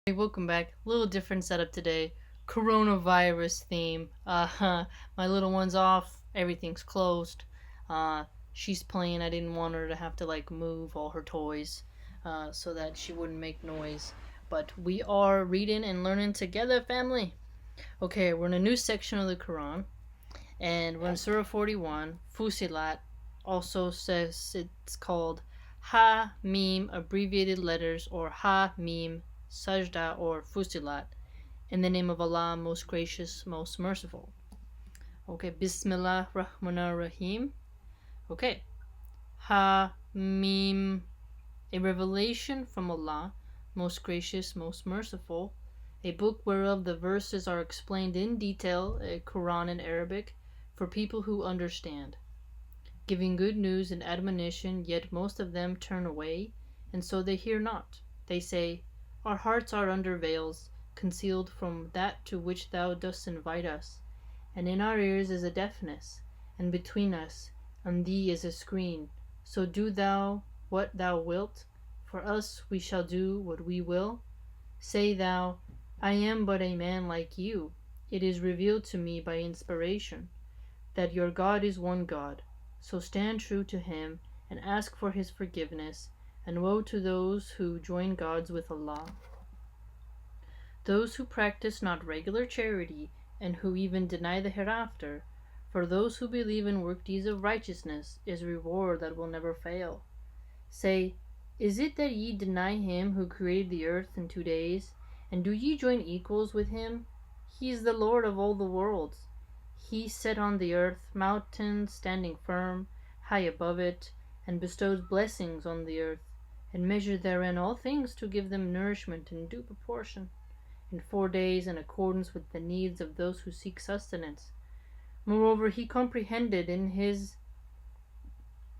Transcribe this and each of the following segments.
Hey, welcome back. A little different setup today. Coronavirus theme. My little one's off. Everything's closed. Uh, she's playing. I didn't want her to have to move all her toys, so that she wouldn't make noise. But we are reading and learning together, family. Okay, we're in a new section of the Quran, and we're in Surah 41. Fussilat also says it's called Ha Mim, abbreviated letters, or Ha Mim Sajda or Fusilat, in the name of Allah, most gracious, most merciful. Okay, Bismillah Rahmanir Rahim. Okay, Ha Mim, a revelation from Allah, most gracious, most merciful, a book whereof the verses are explained in detail, a Quran in Arabic, for people who understand, giving good news and admonition, yet most of them turn away, and so they hear not. They say, Our hearts are under veils, concealed from that to which thou dost invite us, and in our ears is a deafness, and between us and thee is a screen. So do thou what thou wilt, for us we shall do what we will. Say thou, I am but a man like you. It is revealed to me by inspiration that your God is one God. So stand true to him and ask for his forgiveness, and woe to those who join gods with Allah. Those who practice not regular charity, and who even deny the hereafter. For those who believe and work deeds of righteousness is reward that will never fail. Say, is it that ye deny him who created the earth in 2 days, and do ye join equals with him? He is the Lord of all the worlds. He set on the earth mountains standing firm, high above it, and bestows blessings on the earth, and measured therein all things to give them nourishment in due proportion, in 4 days, in accordance with the needs of those who seek sustenance. Moreover, he comprehended in his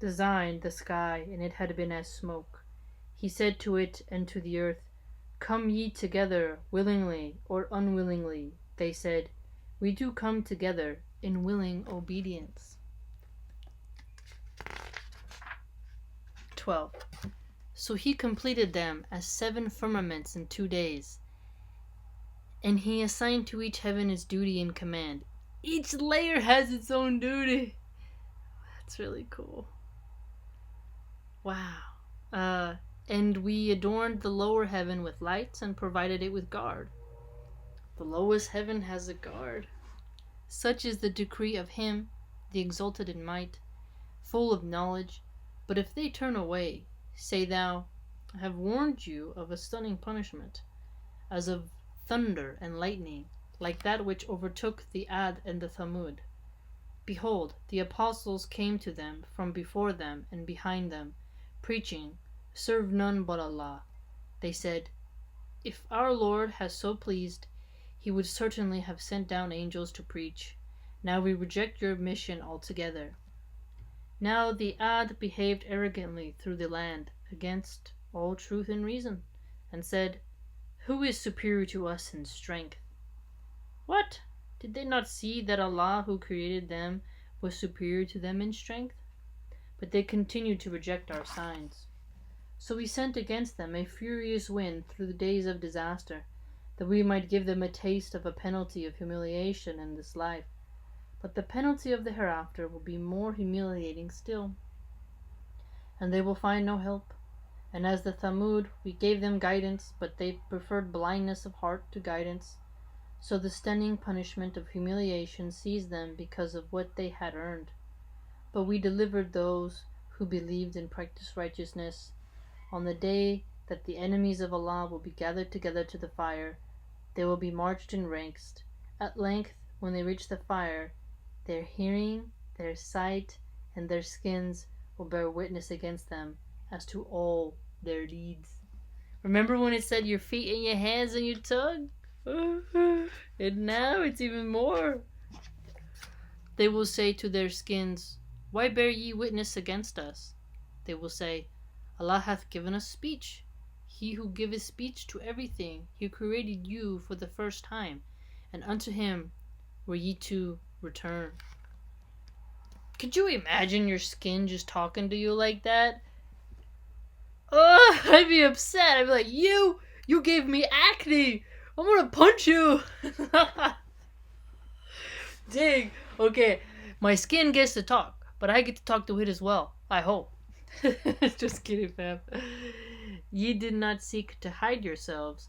design the sky, and it had been as smoke. He said to it and to the earth, Come ye together, willingly or unwillingly. They said, We do come together in willing obedience. 12. So he completed them as 7 firmaments in 2 days, and he assigned to each heaven its duty and command. Each layer has its own duty. That's really cool. Wow. And we adorned the lower heaven with lights and provided it with guard. The lowest heaven has a guard. Such is the decree of him, the exalted in might, full of knowledge. But if they turn away, say thou, I have warned you of a stunning punishment, as of thunder and lightning, like that which overtook the Ad and the Thamud. Behold, the apostles came to them from before them and behind them, preaching, Serve none but Allah. They said, If our Lord has so pleased, he would certainly have sent down angels to preach. Now we reject your mission altogether. Now the Ad behaved arrogantly through the land against all truth and reason, and said, Who is superior to us in strength? What? Did they not see that Allah who created them was superior to them in strength? But they continued to reject our signs. So we sent against them a furious wind through the days of disaster, that we might give them a taste of a penalty of humiliation in this life. But the penalty of the hereafter will be more humiliating still, and they will find no help. And as the Thamud, we gave them guidance, but they preferred blindness of heart to guidance. So the stunning punishment of humiliation seized them because of what they had earned. But we delivered those who believed and practiced righteousness. On the day that the enemies of Allah will be gathered together to the fire, they will be marched in ranks. At length, when they reach the fire, their hearing, their sight, and their skins will bear witness against them as to all their deeds. Remember when it said your feet and your hands and your tongue? And now it's even more. They will say to their skins, Why bear ye witness against us? They will say, Allah hath given us speech. He who giveth speech to everything, he created you for the first time, and unto him were ye to return. Could you imagine your skin just talking to you like that? Oh, I'd be upset. I'd be like, you You gave me acne! I'm gonna punch you! Dang. Okay, my skin gets to talk, but I get to talk to it as well. I hope. Just kidding, fam. Ye did not seek to hide yourselves,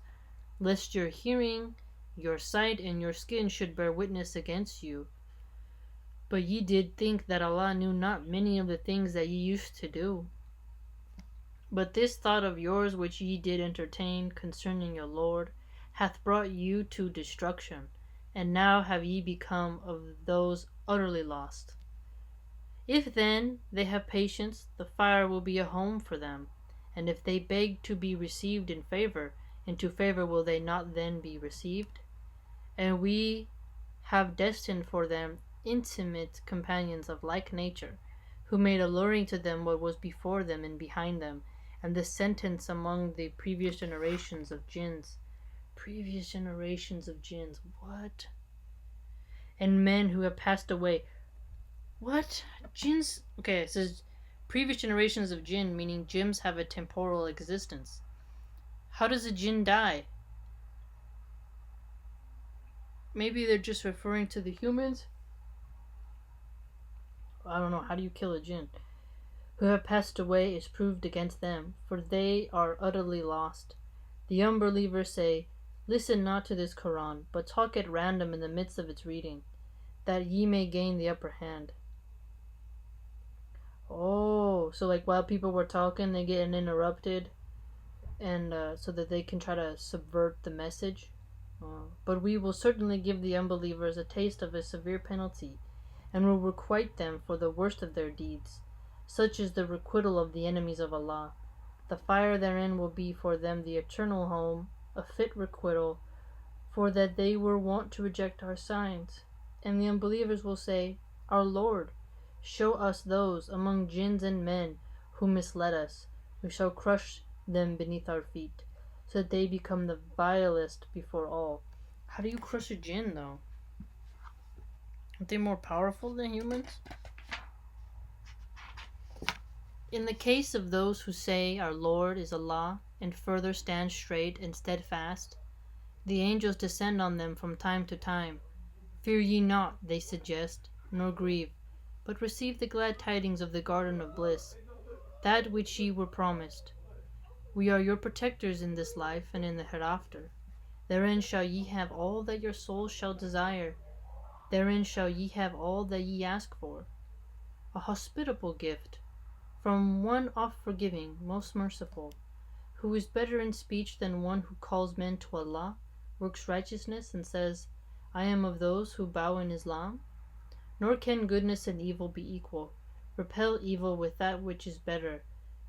lest your hearing, your sight, and your skin should bear witness against you. But ye did think that Allah knew not many of the things that ye used to do. But this thought of yours which ye did entertain concerning your Lord hath brought you to destruction, and now have ye become of those utterly lost. If then they have patience, the fire will be a home for them, and if they beg to be received in favor, into favor will they not then be received? And we have destined for them intimate companions of like nature, who made alluring to them what was before them and behind them, and the sentence among the previous generations of jinns. Previous generations of jinns, what? And men who have passed away. What? Jinns? Okay, it says previous generations of jinn, meaning jinns have a temporal existence. How does a jinn die? Maybe they're just referring to the humans? I don't know. How do you kill a jinn? Who have passed away is proved against them, for they are utterly lost. The unbelievers say, Listen not to this Qur'an, but talk at random in the midst of its reading, that ye may gain the upper hand. Oh, so like while people were talking, they get interrupted, and so that they can try to subvert the message. But we will certainly give the unbelievers a taste of a severe penalty, and will requite them for the worst of their deeds. Such is the requital of the enemies of Allah. The fire therein will be for them the eternal home, a fit requital, for that they were wont to reject our signs. And the unbelievers will say, Our Lord, show us those among jinns and men who misled us. We shall crush them beneath our feet, so that they become the vilest before all. How do you crush a jinn, though? Aren't they more powerful than humans? In the case of those who say our Lord is Allah and further stand straight and steadfast, the angels descend on them from time to time. Fear ye not, they suggest, nor grieve, but receive the glad tidings of the garden of bliss, that which ye were promised. We are your protectors in this life and in the hereafter. Therein shall ye have all that your souls shall desire. Therein shall ye have all that ye ask for. A hospitable gift from one oft forgiving, most merciful, who is better in speech than one who calls men to Allah, works righteousness, and says, I am of those who bow in Islam. Nor can goodness and evil be equal. Repel evil with that which is better.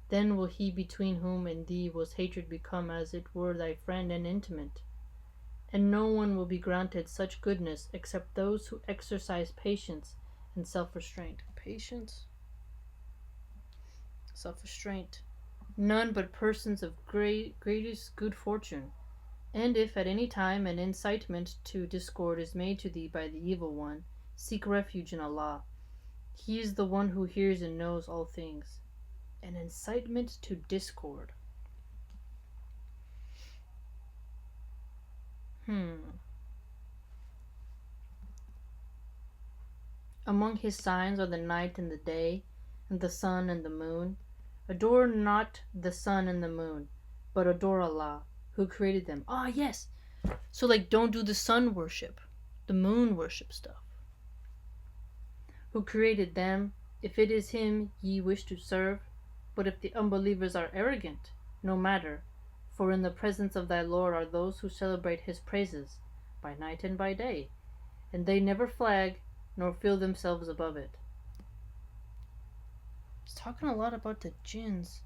Then will he between whom and thee was hatred become as it were thy friend and intimate. And no one will be granted such goodness except those who exercise patience and self-restraint. Patience? Self-restraint. None but persons of greatest good fortune. And if at any time an incitement to discord is made to thee by the evil one, seek refuge in Allah. He is the one who hears and knows all things. An incitement to discord. Among his signs are the night and the day, and the sun and the moon. Adore not the sun and the moon, but adore Allah, who created them. Ah, yes! So, like, don't do the sun worship, the moon worship stuff. Who created them, if it is him ye wish to serve. But if the unbelievers are arrogant, no matter, for in the presence of thy Lord are those who celebrate his praises, by night and by day, and they never flag, nor feel themselves above it. It's talking a lot about the jinns.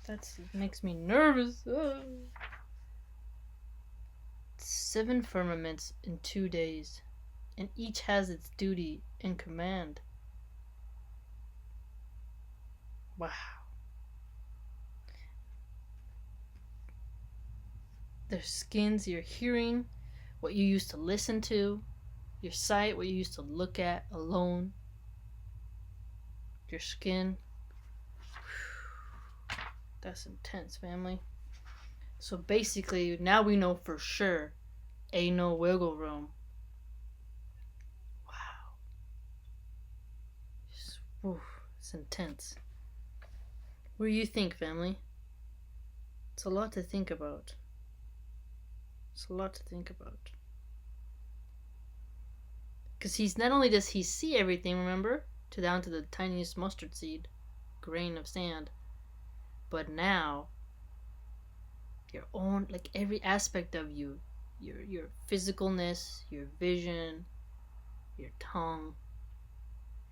That makes me nervous. 7 firmaments in 2 days, and each has its duty and command. Wow. Their skins, your hearing, what you used to listen to, your sight, what you used to look at alone. your skin. That's intense, family. So basically, now we know for sure ain't no wiggle room. Wow. It's intense. What do you think, family? It's a lot to think about. It's a lot to think about. Because he's not only does he see everything, remember? Down to the tiniest mustard seed, grain of sand. But now, your own, like every aspect of you, your physicalness, your vision, your tongue,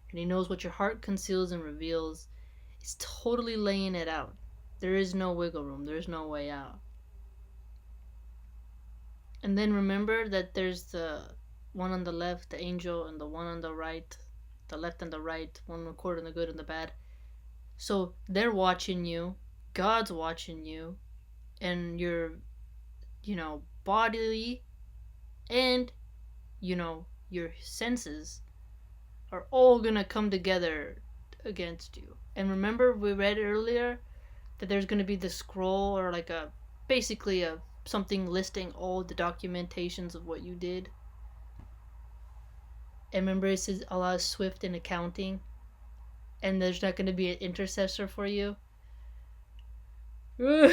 and he knows what your heart conceals and reveals. He's totally laying it out. There is no wiggle room. There's no way out. And then remember that there's the one on the left, the angel, and the one on the right, the left and the right, one recording the good and the bad. So they're watching you. God's watching you. And your, body and, your senses are all going to come together against you. And remember, we read earlier that there's going to be the scroll or like basically something listing all the documentations of what you did. And remember, it says Allah is swift in accounting, and there's not going to be an intercessor for you. Oh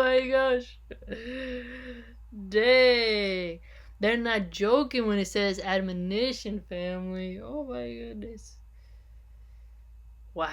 my gosh. Dang. They're not joking when it says admonition, family. Oh my goodness. Wow.